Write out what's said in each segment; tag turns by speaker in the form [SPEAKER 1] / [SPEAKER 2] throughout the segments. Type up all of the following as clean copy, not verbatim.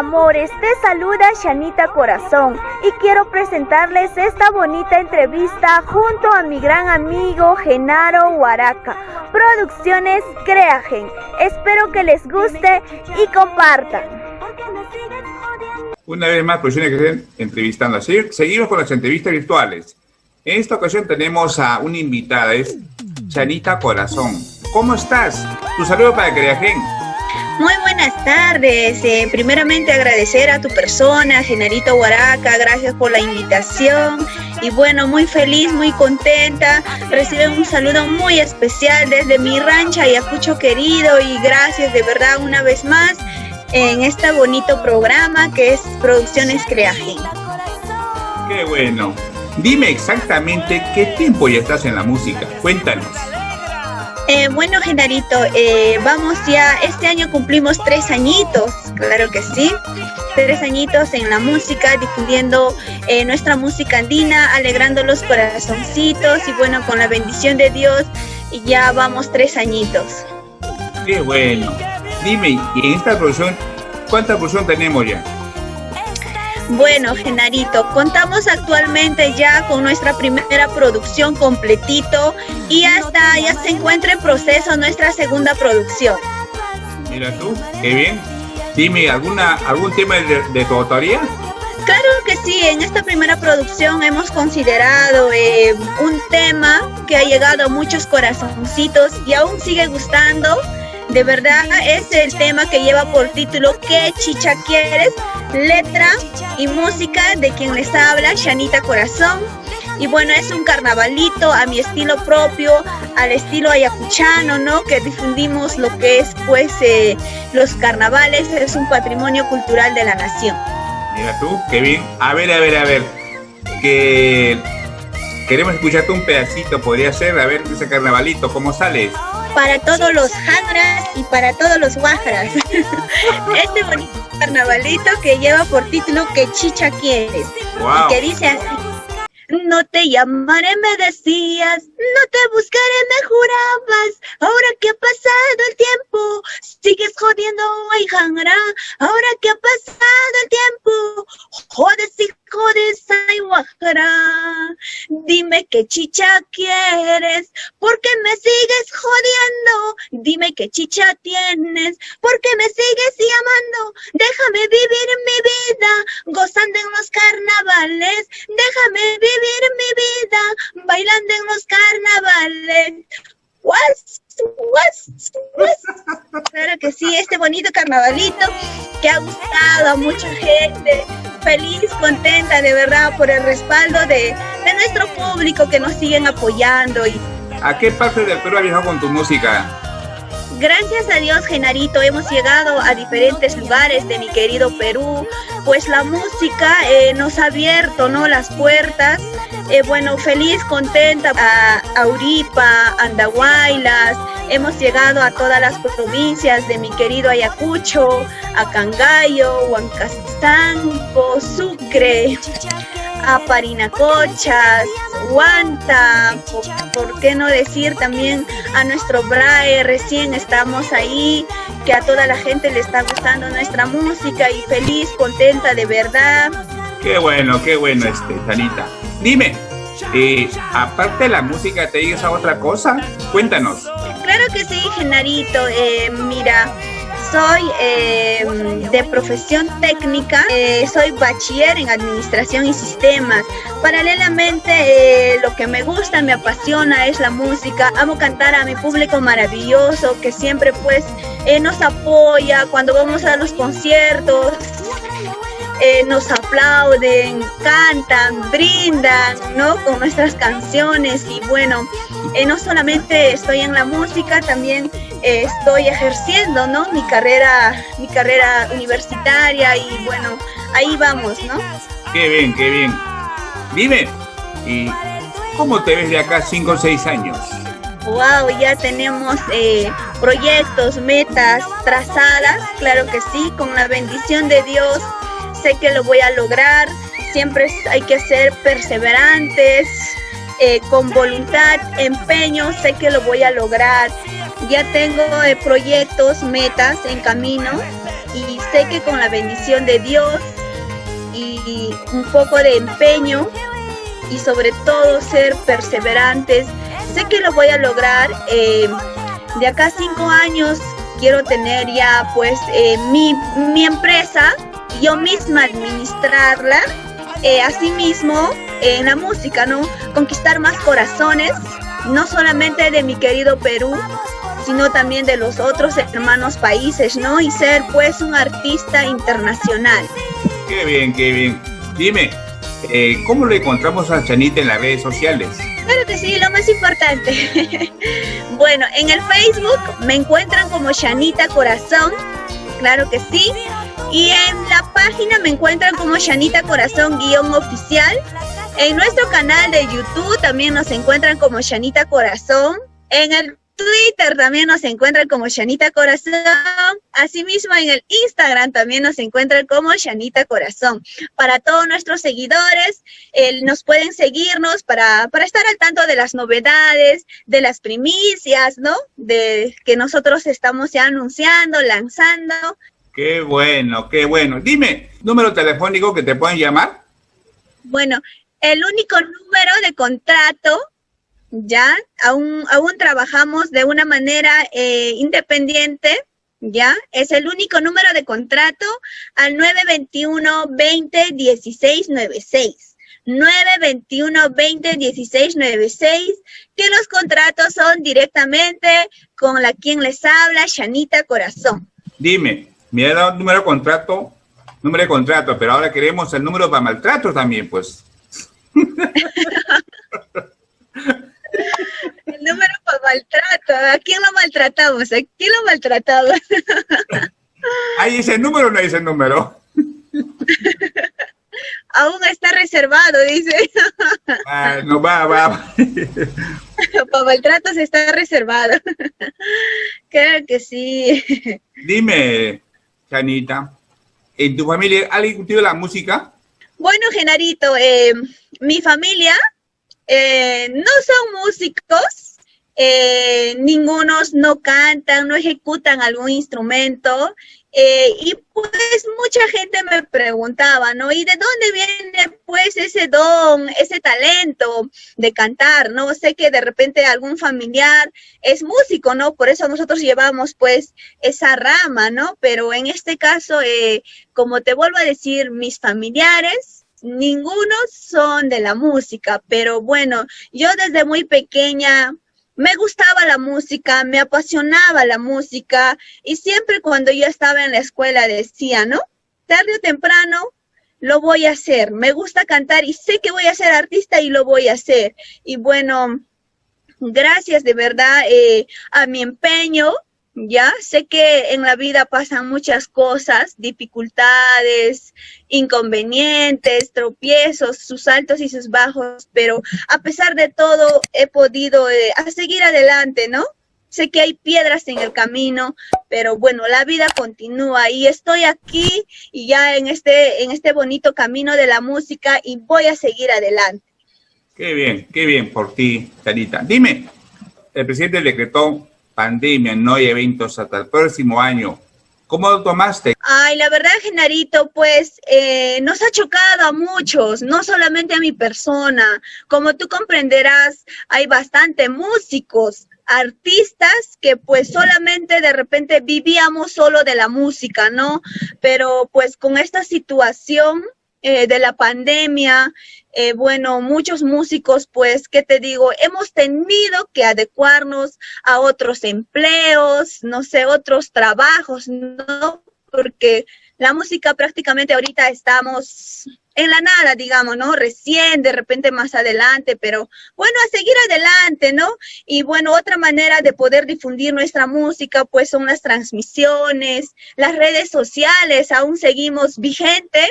[SPEAKER 1] amores? Te saluda Shanita Corazón y quiero presentarles esta bonita entrevista junto a mi gran amigo Genaro Huaraca, Producciones Creagen. Espero que les guste y compartan.
[SPEAKER 2] Una vez más, Producciones Creagen entrevistando. Seguimos con las entrevistas virtuales. En esta ocasión tenemos a una invitada, es Shanita Corazón. ¿Cómo estás? Tu saludo para Creagen.
[SPEAKER 3] Muy buenas tardes. Primeramente agradecer a tu persona, Genarito Huaraca, gracias por la invitación. Y bueno, muy feliz, muy contenta. Reciben un saludo muy especial desde mi rancho Ayacucho querido y gracias de verdad una vez más en este bonito programa que es Producciones Creagen.
[SPEAKER 2] Qué bueno. Dime exactamente qué tiempo ya estás en la música. Cuéntanos.
[SPEAKER 3] Bueno, Genarito, vamos ya, este año cumplimos 3 añitos, claro que sí, 3 añitos en la música, difundiendo nuestra música andina, alegrando los corazoncitos y bueno, con la bendición de Dios, ya vamos 3 añitos.
[SPEAKER 2] Qué bueno. Dime, y en esta producción, ¿cuánta producción tenemos ya?
[SPEAKER 3] Bueno, Genarito, contamos actualmente ya con nuestra primera producción completito y hasta ya se encuentra en proceso nuestra segunda producción.
[SPEAKER 2] Mira tú, qué bien. Dime, ¿algún tema de tu autoría?
[SPEAKER 3] Claro que sí, en esta primera producción hemos considerado un tema que ha llegado a muchos corazoncitos y aún sigue gustando. De verdad es el tema que lleva por título ¿Qué chicha quieres? Letra y música de quien les habla, Shanita Corazón. Y bueno, es un carnavalito a mi estilo propio, al estilo ayacuchano, ¿no? Que difundimos lo que es pues los carnavales, es un patrimonio cultural de la nación.
[SPEAKER 2] Mira tú, qué bien. A ver, que queremos escucharte un pedacito, podría ser, a ver ese carnavalito, ¿cómo sales?
[SPEAKER 3] Para todos los jagras y para todos los guajaras. Este bonito carnavalito que lleva por título ¿Qué chicha quieres?
[SPEAKER 2] Wow.
[SPEAKER 3] Y que dice así: no te llamaré, me decías, no te buscaré, me jurabas. Ahora que ha pasado el tiempo, sigues jodiendo, ay jangra. Ahora que ha pasado el tiempo, jodes y jodes, ay guajara. Dime qué chicha quieres, ¿por qué me sigues jodiendo? Dime qué chicha tienes, ¿por qué me sigues llamando? Déjame vivir mi vida, gozando en los carnavales. Déjame vivir mi vida, bailando en los carnavales. Claro que sí, este bonito carnavalito que ha gustado a mucha gente. Feliz, contenta de verdad por el respaldo de nuestro público que nos siguen apoyando.
[SPEAKER 2] ¿A qué parte del Perú has viajado con tu música?
[SPEAKER 3] Gracias a Dios, Genarito, hemos llegado a diferentes lugares de mi querido Perú, pues la música nos ha abierto, ¿no?, las puertas. Bueno, feliz, contenta a Auripa, Andahuaylas, hemos llegado a todas las provincias de mi querido Ayacucho, a Cangallo, Huancastanco, Sucre, a Parinacochas, Huanta, por qué no decir también a nuestro Brae, recién estamos ahí, que a toda la gente le está gustando nuestra música y feliz, contenta de verdad.
[SPEAKER 2] Qué bueno, Shanita. Dime, aparte de la música, ¿te dedicas a otra cosa? Cuéntanos.
[SPEAKER 3] Claro que sí, Genarito, mira, soy de profesión técnica, soy bachiller en administración y sistemas. Paralelamente, lo que me gusta, me apasiona es la música. Amo cantar a mi público maravilloso que siempre pues nos apoya cuando vamos a los conciertos. Nos aplauden, cantan, brindan, ¿no?, con nuestras canciones. Y bueno, no solamente estoy en la música, también estoy ejerciendo, ¿no?, mi carrera universitaria y bueno, ahí vamos, ¿no?
[SPEAKER 2] Qué bien. Dime, ¿y cómo te ves de acá 5 o 6 años?
[SPEAKER 3] Wow, ya tenemos proyectos, metas trazadas, claro que sí, con la bendición de Dios. Sé que lo voy a lograr, siempre hay que ser perseverantes, con voluntad, empeño, sé que lo voy a lograr. Ya tengo proyectos, metas en camino y sé que con la bendición de Dios y un poco de empeño y sobre todo ser perseverantes, sé que lo voy a lograr. De acá a 5 años quiero tener ya pues mi empresa, yo misma administrarla, asimismo en la música, ¿no? Conquistar más corazones, no solamente de mi querido Perú, sino también de los otros hermanos países, ¿no? Y ser pues un artista internacional.
[SPEAKER 2] Qué bien, qué bien. Dime, ¿cómo lo encontramos a Chanita en las redes sociales?
[SPEAKER 3] Claro que sí, lo más importante. Bueno, en el Facebook me encuentran como Chanita Corazón, claro que sí. Y en la página me encuentran como Chanita Corazón-oficial. En nuestro canal de YouTube también nos encuentran como Chanita Corazón. En el Twitter también nos encuentran como Chanita Corazón. Asimismo, en el Instagram también nos encuentran como Chanita Corazón. Para todos nuestros seguidores, nos pueden seguirnos para estar al tanto de las novedades, de las primicias, ¿no? De que nosotros estamos ya anunciando, lanzando.
[SPEAKER 2] Qué bueno, qué bueno. Dime, ¿número telefónico que te pueden llamar?
[SPEAKER 3] Bueno, el único número de contrato, ya, aún trabajamos de una manera independiente, ya, es el único número de contrato al 921-20-1696. 921-20-1696, que los contratos son directamente con la quien les habla, Chanita Corazón.
[SPEAKER 2] Dime, me ha dado número de contrato, pero ahora queremos el número para maltratos también, pues.
[SPEAKER 3] El número para maltrato, ¿a quién lo maltratamos? ¿A quién lo maltratamos?
[SPEAKER 2] ¿Hay ese número o no hay ese número?
[SPEAKER 3] Aún está reservado, dice.
[SPEAKER 2] No, va.
[SPEAKER 3] Para maltratos está reservado. Claro que sí.
[SPEAKER 2] Dime, Chanita, ¿en tu familia alguien cultiva la música?
[SPEAKER 3] Bueno, Genarito, mi familia no son músicos, ningunos no cantan, no ejecutan algún instrumento, y pues mucha gente me preguntaba, ¿no? ¿Y de dónde viene pues ese don, ese talento de cantar, ¿no? Sé que de repente algún familiar es músico, ¿no? Por eso nosotros llevamos pues esa rama, ¿no? Pero en este caso, como te vuelvo a decir, mis familiares, ninguno son de la música, pero bueno, yo desde muy pequeña me gustaba la música, me apasionaba la música, y siempre cuando yo estaba en la escuela decía, ¿no? Tarde o temprano lo voy a hacer, me gusta cantar y sé que voy a ser artista y lo voy a hacer. Y bueno, gracias de verdad a mi empeño. Ya sé que en la vida pasan muchas cosas, dificultades, inconvenientes, tropiezos, sus altos y sus bajos, pero a pesar de todo he podido a seguir adelante, ¿no? Sé que hay piedras en el camino, pero bueno, la vida continúa y estoy aquí y ya en este bonito camino de la música y voy a seguir adelante.
[SPEAKER 2] Qué bien por ti, Chanita. Dime, el presidente decretó pandemia, no hay eventos hasta el próximo año. ¿Cómo lo tomaste?
[SPEAKER 3] Ay, la verdad, Genarito, pues nos ha chocado a muchos, no solamente a mi persona. Como tú comprenderás, hay bastante músicos, artistas que pues solamente de repente vivíamos solo de la música, ¿no? Pero pues con esta situación de la pandemia, bueno, muchos músicos, pues, ¿qué te digo? Hemos tenido que adecuarnos a otros empleos, no sé, otros trabajos, ¿no? Porque la música prácticamente ahorita estamos en la nada, digamos, ¿no? Recién, de repente más adelante, pero bueno, a seguir adelante, ¿no? Y bueno, otra manera de poder difundir nuestra música, pues son las transmisiones, las redes sociales, aún seguimos vigente,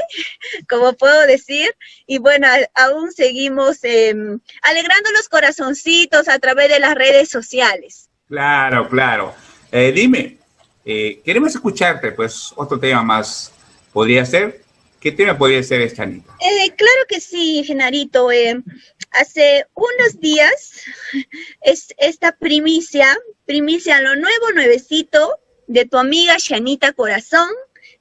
[SPEAKER 3] como puedo decir, y bueno, aún seguimos alegrando los corazoncitos a través de las redes sociales.
[SPEAKER 2] Claro. Dime, queremos escucharte, pues, otro tema más. ¿Podría ser? ¿Qué tema podría ser, Chanita?
[SPEAKER 3] Claro que sí, Genarito. Hace unos días, es esta primicia, lo nuevo, nuevecito, de tu amiga Chanita Corazón,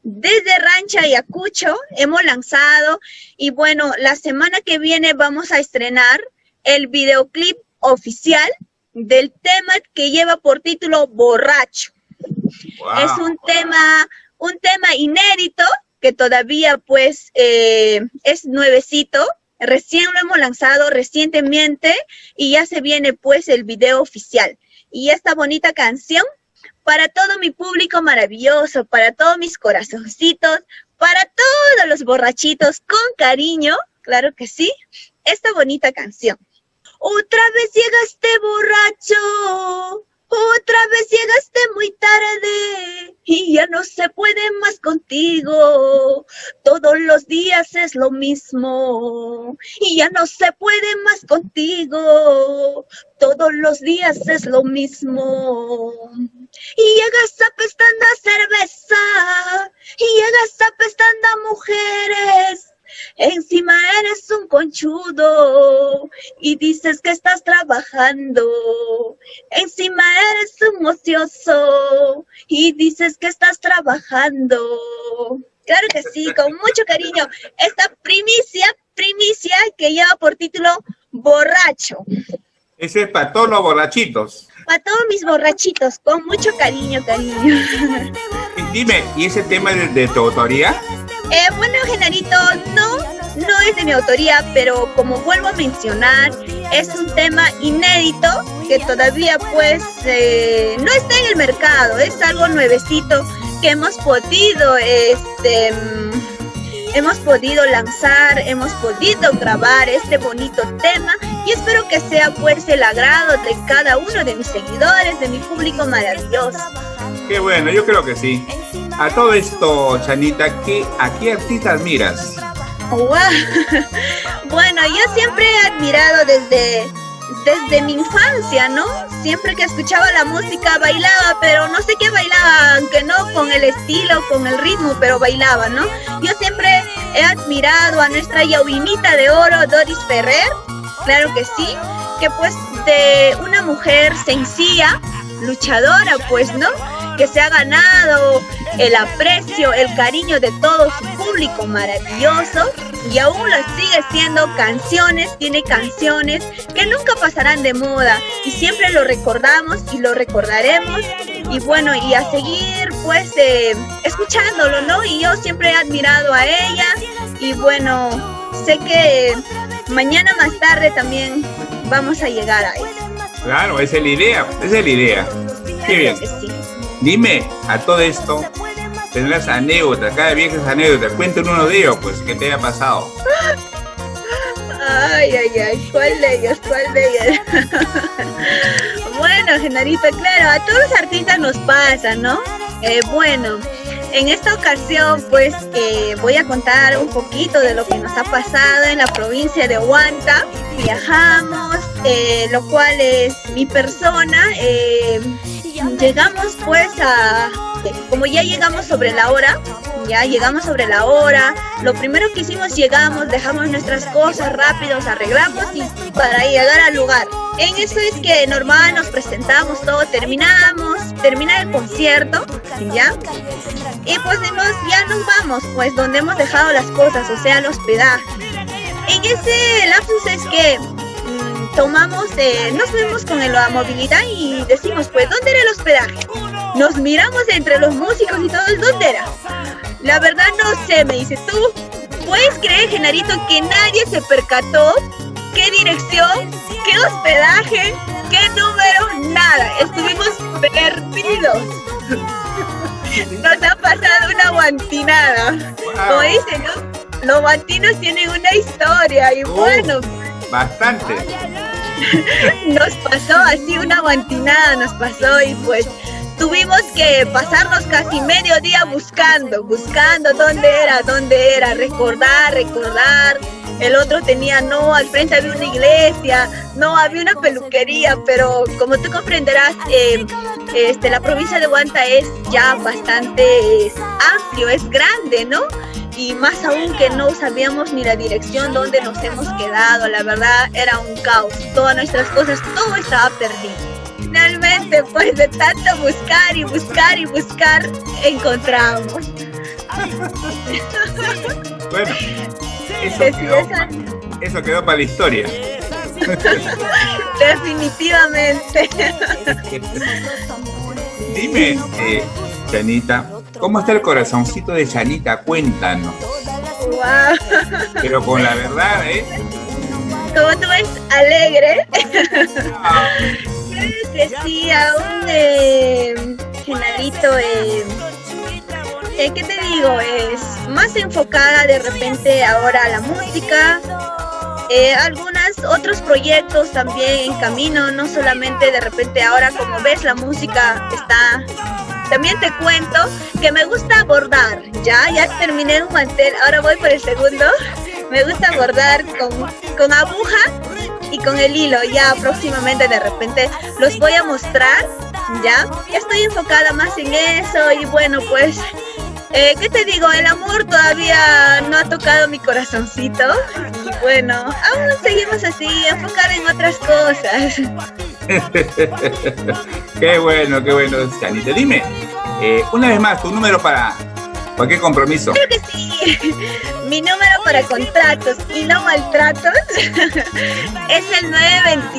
[SPEAKER 3] desde Rancho Ayacucho hemos lanzado y bueno, la semana que viene vamos a estrenar el videoclip oficial del tema que lleva por título Borracho.
[SPEAKER 2] Wow.
[SPEAKER 3] Es un tema inédito que todavía pues es nuevecito. Recién lo hemos lanzado recientemente y ya se viene pues el video oficial. Y esta bonita canción para todo mi público maravilloso, para todos mis corazoncitos, para todos los borrachitos con cariño, claro que sí, esta bonita canción. Otra vez llegaste borracho, otra vez llegaste muy tarde y ya no se puede más contigo. Todos los días es lo mismo y ya no se puede más contigo. Todos los días es lo mismo. Y llegas apestando a cerveza y llegas apestando a mujeres. Encima eres un conchudo y dices que estás trabajando. Encima eres un ocioso y dices que estás trabajando. Claro que sí, con mucho cariño. Esta primicia que lleva por título Borracho.
[SPEAKER 2] Ese es para todos los borrachitos.
[SPEAKER 3] Para todos mis borrachitos, con mucho cariño.
[SPEAKER 2] Dime, ¿y ese tema es de tu autoría?
[SPEAKER 3] Bueno, Genarito, no es de mi autoría, pero como vuelvo a mencionar, es un tema inédito que todavía pues no está en el mercado, es algo nuevecito que hemos podido lanzar, hemos podido grabar este bonito tema y espero que sea pues el agrado de cada uno de mis seguidores, de mi público maravilloso.
[SPEAKER 2] Qué bueno, yo creo que sí. A todo esto, Chanita, ¿a qué artista admiras?
[SPEAKER 3] Wow. Bueno, yo siempre he admirado desde mi infancia, ¿no? Siempre que escuchaba la música bailaba, pero no sé qué bailaba, aunque no con el estilo, con el ritmo, pero bailaba, ¿no? Yo siempre he admirado a nuestra Yauinita de Oro, Doris Ferrer, claro que sí, que pues de una mujer sencilla, luchadora, pues, ¿no? Que se ha ganado el aprecio, el cariño de todo su público maravilloso y aún lo sigue siendo. Tiene canciones que nunca pasarán de moda y siempre lo recordamos y lo recordaremos y bueno, y a seguir pues escuchándolo, ¿no? Y yo siempre he admirado a ella y bueno, sé que mañana más tarde también vamos a llegar a eso.
[SPEAKER 2] Claro, esa es la idea. Qué bien.
[SPEAKER 3] Sí.
[SPEAKER 2] Dime, a todo esto, tendrás anécdotas, cada vieja es anécdota. Cuéntanos uno de ellos, pues, que te haya pasado.
[SPEAKER 3] Ay, ¿cuál de ellos? Bueno, Genarito, claro, a todos los artistas nos pasa, ¿no? Bueno, en esta ocasión, pues, voy a contar un poquito de lo que nos ha pasado en la provincia de Huanta. Viajamos, lo cual es mi persona, llegamos pues como ya llegamos sobre la hora, lo primero que hicimos, dejamos nuestras cosas rápidos, arreglamos y para llegar al lugar. En eso es que normal nos presentamos todo, termina el concierto, ¿ya? Y pues ya nos vamos, pues donde hemos dejado las cosas, o sea, el hospedaje. En ese lapsus es que nos vemos con la movilidad y decimos, pues, ¿dónde era el hospedaje? Nos miramos entre los músicos y todos, ¿dónde era? La verdad no sé, me dice, ¿tú puedes creer, Genarito, que nadie se percató qué dirección, qué hospedaje, qué número? Nada, estuvimos perdidos. Nos ha pasado una guantinada. Como dicen, ¿no? Los guantinos tienen una historia y bueno...
[SPEAKER 2] Bastante.
[SPEAKER 3] Nos pasó así una guantinada, y pues tuvimos que pasarnos casi medio día buscando dónde era, recordar. El otro tenía, al frente había una iglesia, había una peluquería, pero como tú comprenderás, la provincia de Huanta es ya bastante amplio, es grande, ¿no? Y más aún que no sabíamos ni la dirección donde nos hemos quedado, la verdad era un caos, todas nuestras cosas, todo estaba perdido. Finalmente, pues de tanto buscar, encontramos.
[SPEAKER 2] Bueno,
[SPEAKER 3] Que sí,
[SPEAKER 2] eso quedó para la historia.
[SPEAKER 3] definitivamente.
[SPEAKER 2] Dime, Chanita, ¿cómo está el corazoncito de Chanita? Cuéntanos.
[SPEAKER 3] Wow.
[SPEAKER 2] Pero con la verdad, ¿eh?
[SPEAKER 3] Como tú ves, alegre.
[SPEAKER 2] Ah,
[SPEAKER 3] Creo que sí, aún Genarito, ¿qué te digo? Es más enfocada de repente ahora a la música. Algunos otros proyectos también en camino, no solamente de repente ahora, como ves, la música está. También te cuento que me gusta bordar, ya terminé un mantel, ahora voy por el segundo. Me gusta bordar con aguja y con el hilo, ya próximamente de repente los voy a mostrar, ya estoy enfocada más en eso y bueno, pues, ¿qué te digo? El amor todavía no ha tocado mi corazoncito y bueno, aún seguimos así, enfocada en otras cosas.
[SPEAKER 2] qué bueno, Chanita. Dime, una vez más, tu número para cualquier compromiso.
[SPEAKER 3] Creo que sí. Mi número para contratos y no maltratos es el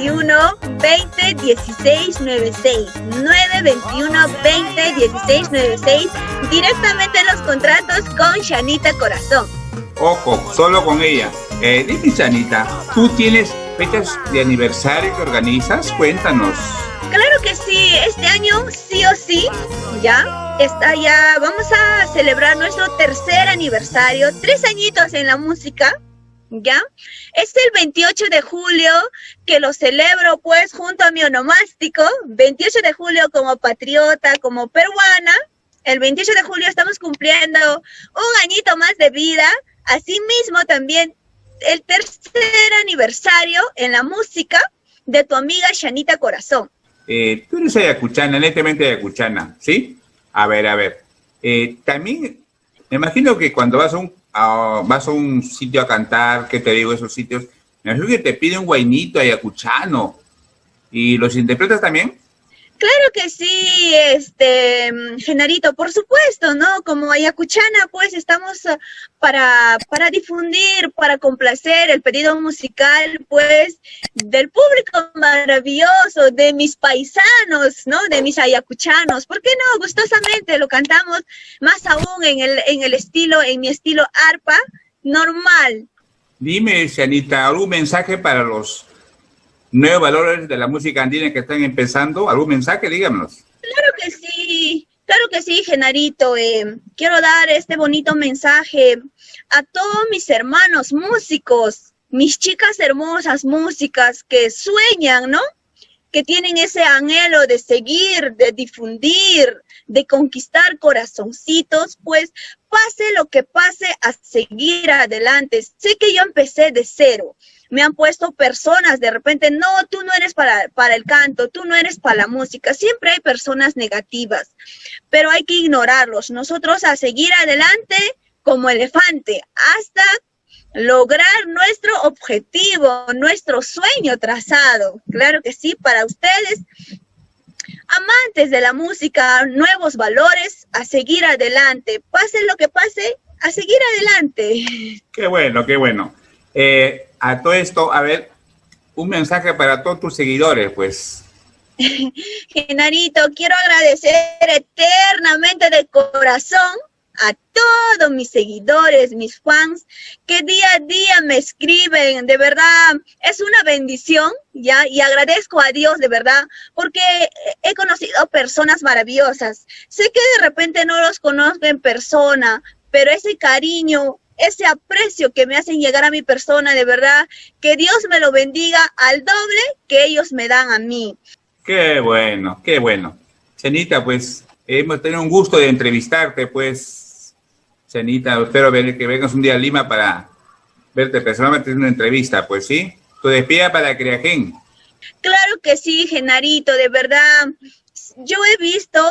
[SPEAKER 3] 921-20-1696. 921-20-1696. Directamente los contratos con Chanita Corazón.
[SPEAKER 2] Ojo, solo con ella. Dime, Chanita, ¿tú tienes fechas de aniversario que organizas? Cuéntanos.
[SPEAKER 3] Claro que sí, este año sí o sí, ya vamos a celebrar nuestro tercer aniversario, 3 añitos en la música, ya. Es el 28 de julio que lo celebro pues junto a mi onomástico, 28 de julio como patriota, como peruana. El 28 de julio estamos cumpliendo un añito más de vida, asimismo también el tercer aniversario en la música de tu amiga Chanita Corazón.
[SPEAKER 2] Tú eres ayacuchana, netamente ayacuchana, ¿sí? A ver. También, me imagino que cuando vas a un sitio a cantar, ¿qué te digo? Esos sitios, me imagino que te piden un guainito ayacuchano. ¿Y los interpretas también?
[SPEAKER 3] Claro que sí, Genarito, por supuesto, ¿no? Como ayacuchana, pues estamos para difundir, para complacer el pedido musical, pues, del público maravilloso, de mis paisanos, ¿no? De mis ayacuchanos. ¿Por qué no? Gustosamente lo cantamos, más aún en mi estilo arpa, normal.
[SPEAKER 2] Dime, Chanita, ¿algún mensaje para los nuevos valores de la música andina que están empezando? ¿Algún mensaje? Díganos.
[SPEAKER 3] Claro que sí, Genarito. Quiero dar este bonito mensaje a todos mis hermanos músicos, mis chicas hermosas músicas que sueñan, ¿no? Que tienen ese anhelo de seguir, de difundir, de conquistar corazoncitos, pues pase lo que pase, a seguir adelante. Sé que yo empecé de cero. Me han puesto personas, de repente, no, tú no eres para el canto, tú no eres para la música. Siempre hay personas negativas, pero hay que ignorarlos. Nosotros a seguir adelante como elefante hasta lograr nuestro objetivo, nuestro sueño trazado. Claro que sí, para ustedes, amantes de la música, nuevos valores, a seguir adelante. Pase lo que pase, a seguir adelante.
[SPEAKER 2] Qué bueno, qué bueno. A todo esto, a ver, un mensaje para todos tus seguidores, pues.
[SPEAKER 3] Genarito, quiero agradecer eternamente de corazón a todos mis seguidores, mis fans, que día a día me escriben. De verdad, es una bendición, ¿ya? Y agradezco a Dios, de verdad, porque he conocido personas maravillosas. Sé que de repente no los conozco en persona, pero ese cariño, ese aprecio que me hacen llegar a mi persona, de verdad, que Dios me lo bendiga al doble que ellos me dan a mí.
[SPEAKER 2] Qué bueno, qué bueno. Chanita, pues, hemos tenido un gusto de entrevistarte, pues. Chanita, espero que vengas un día a Lima para verte personalmente en una entrevista, pues, ¿sí? Tu despida para Creagen.
[SPEAKER 3] Claro que sí, Genarito, de verdad. Yo he visto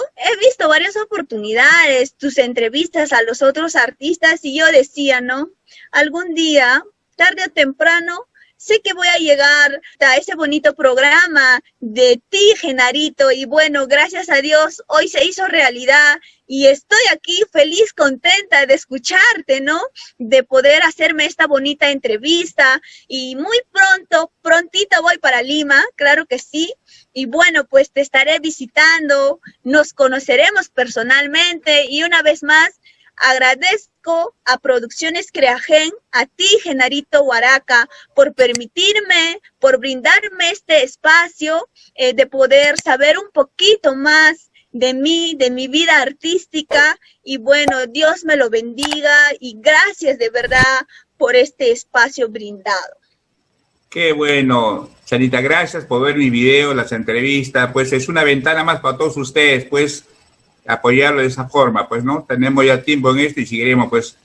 [SPEAKER 3] varias oportunidades, tus entrevistas a los otros artistas, y yo decía, ¿no? Algún día, tarde o temprano, sé que voy a llegar a ese bonito programa de ti, Genarito, y bueno, gracias a Dios, hoy se hizo realidad y estoy aquí feliz, contenta de escucharte, ¿no? De poder hacerme esta bonita entrevista y muy pronto, prontito voy para Lima, claro que sí. Y bueno, pues te estaré visitando, nos conoceremos personalmente y una vez más agradezco a Producciones Creagen, a ti, Genarito Huaraca, por permitirme, por brindarme este espacio de poder saber un poquito más de mí, de mi vida artística. Y bueno, Dios me lo bendiga y gracias de verdad por este espacio brindado.
[SPEAKER 2] Qué bueno, Chanita, gracias por ver mi video, las entrevistas, pues es una ventana más para todos ustedes, pues apoyarlo de esa forma, pues, ¿no? Tenemos ya tiempo en esto y seguiremos, pues,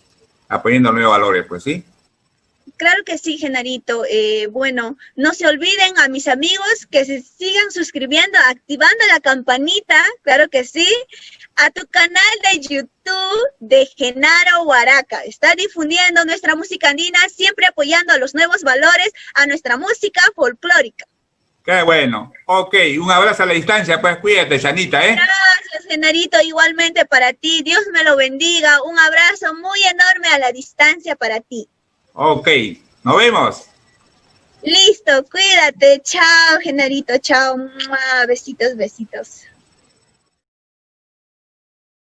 [SPEAKER 2] apoyando nuevos valores, pues, ¿sí?
[SPEAKER 3] Claro que sí, Genarito. Bueno, no se olviden a mis amigos que se sigan suscribiendo, activando la campanita, claro que sí, a tu canal de YouTube de Genaro Huaraca. Está difundiendo nuestra música andina, siempre apoyando a los nuevos valores, a nuestra música folclórica.
[SPEAKER 2] Qué bueno. Ok, un abrazo a la distancia, pues cuídate, Chanita, ¿eh?
[SPEAKER 3] Gracias, Genarito, igualmente para ti. Dios me lo bendiga. Un abrazo muy enorme a la distancia para ti.
[SPEAKER 2] Ok, nos vemos.
[SPEAKER 3] Listo, cuídate. Chao, Genarito, chao. Besitos, besitos.